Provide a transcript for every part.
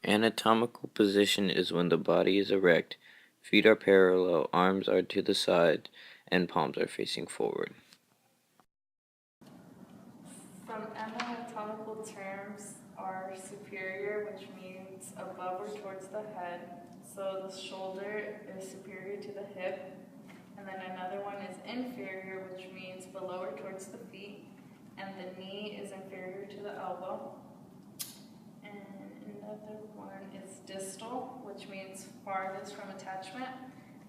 Anatomical position is when the body is erect, feet are parallel, arms are to the side, and palms are facing forward. Some anatomical terms are superior, which means above or towards the head. So the shoulder is superior to the hip. And then another one is inferior, which means below or towards the feet. And the knee is inferior to the elbow. And another one is distal, which means farthest from attachment.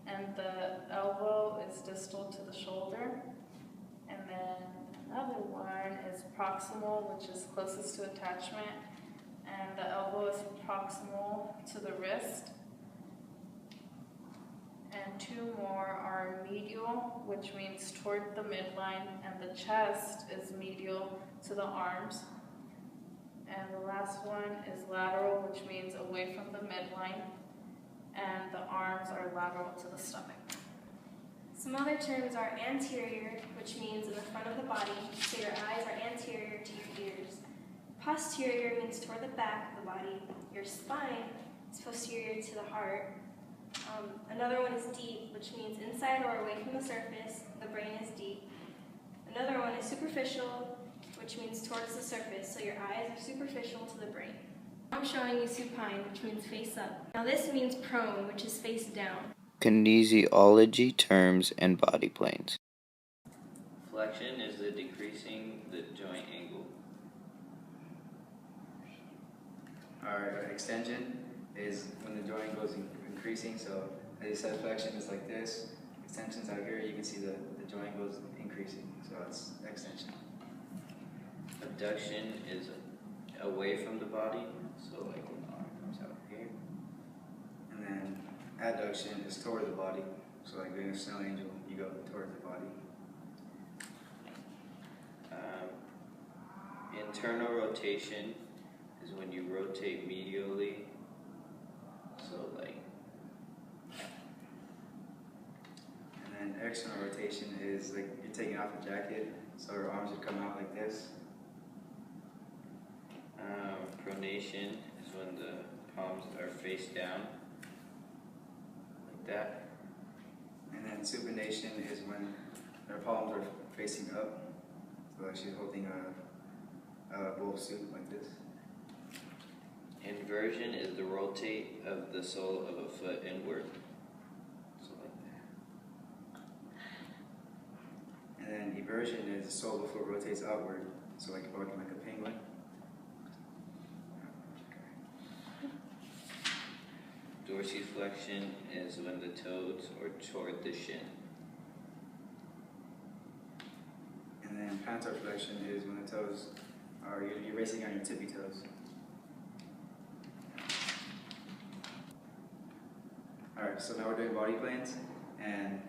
And the elbow is distal to the shoulder. And then another one is proximal, which is closest to attachment. And the elbow is proximal to the wrist. And two more are medial, which means toward the midline, and the chest is medial to the arms. And the last one is lateral, which means away from the midline, and the arms are lateral to the stomach. Some other terms are anterior, which means in the front of the body, so your eyes are anterior to your ears. Posterior means toward the back of the body. Your spine is posterior to the heart. Another one is deep, which means inside or away from the surface. The brain is deep. Another one is superficial, which means towards the surface, so your eyes are superficial to the brain. I'm showing you supine, which means face up. Now this means prone, which is face down. Kinesiology terms and body planes. Flexion is the decreasing the joint angle. Our extension is when the joint goes increasing, so as you said, flexion is like this. Extension's out here, you can see the joint goes increasing, so it's extension. Abduction is away from the body, so like when the arm comes out here. And then adduction is toward the body, so like doing a snow angel, you go toward the body. Internal rotation is when you rotate medially, so like. And then external rotation is like you're taking off a jacket, so your arms would come out like this. Pronation is when the palms are face down, like that. And then supination is when their palms are facing up, so like she's holding a bowl soup like this. Inversion is the rotate of the sole of a foot inward, so like that. And then eversion is the sole of the foot rotates outward, so like walking like a penguin. Dorsiflexion is when the toes are toward the shin. And then plantarflexion is when the toes are, you're racing on your tippy toes. Alright, so now we're doing body planes, and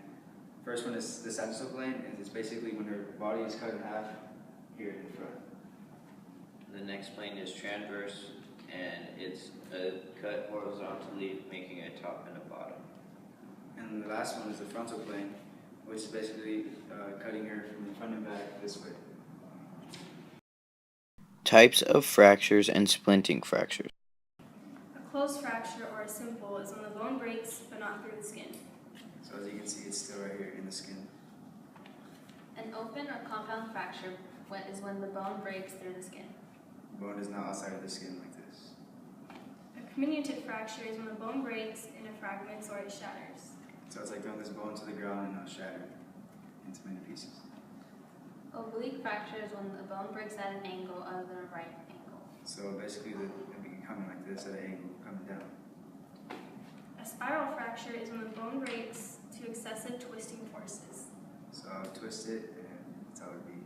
first one is the sagittal plane, and it's basically when your body is cut in half here in front. The next plane is transverse, and it's cut horizontally, making a top and a bottom. And the last one is the frontal plane, which is basically cutting her from the front and back this way. Types of fractures and splinting fractures. A closed fracture or a simple is when the bone breaks but not through the skin. So as you can see, it's still right here in the skin. An open or compound fracture is when the bone breaks through the skin. The bone is not outside of the skin like this. A comminuted fracture is when the bone breaks into fragments or it shatters. So it's like throwing this bone to the ground and not shattered into many pieces. Oblique fracture is when the bone breaks at an angle other than a right angle. So basically, it'd be coming like this at an angle, coming down. A spiral fracture is when the bone breaks to excessive twisting forces. So I'll twist it, and that's how it'd be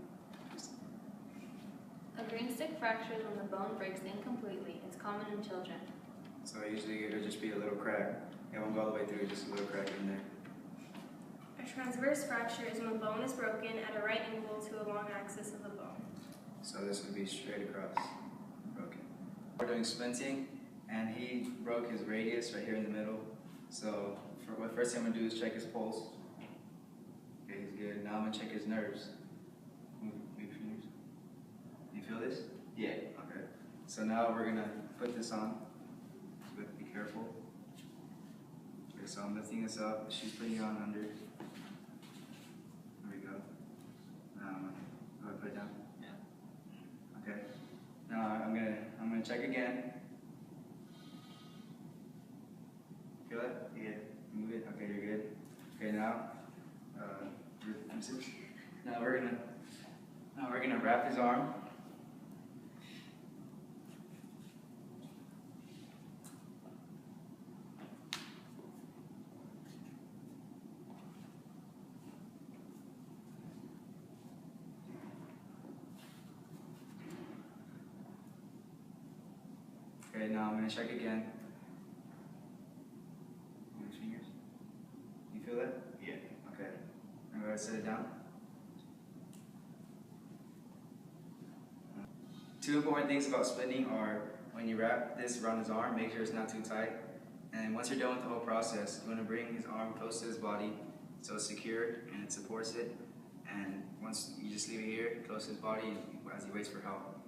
twisted. A green stick fracture is when the bone breaks incompletely. It's common in children. So usually it'll just be a little crack. It won't go all the way through, just a little crack in there. A transverse fracture is when the bone is broken at a right angle to a long axis of the bone. So this would be straight across, broken. We're doing splinting, and he broke his radius right here in the middle. So for what first thing I'm gonna do is check his pulse. Okay, he's good. Now I'm gonna check his nerves. Move your fingers. You feel this? Yeah. Okay. So now we're gonna put this on. careful. Okay, so I'm lifting this up. She's putting it on under. There we go. Go ahead, put it down. Yeah. Okay. Now I'm gonna check again. Feel it? Yeah. Move it. Okay, you're good. Okay, now now we're gonna wrap his arm. Okay, now I'm gonna check again. Move your fingers. You feel it? Yeah. Okay. I'm gonna set it down. Two important things about splinting are when you wrap this around his arm, make sure it's not too tight. And once you're done with the whole process, you want to bring his arm close to his body so it's secured and it supports it. And once you just leave it here, close to his body as he waits for help.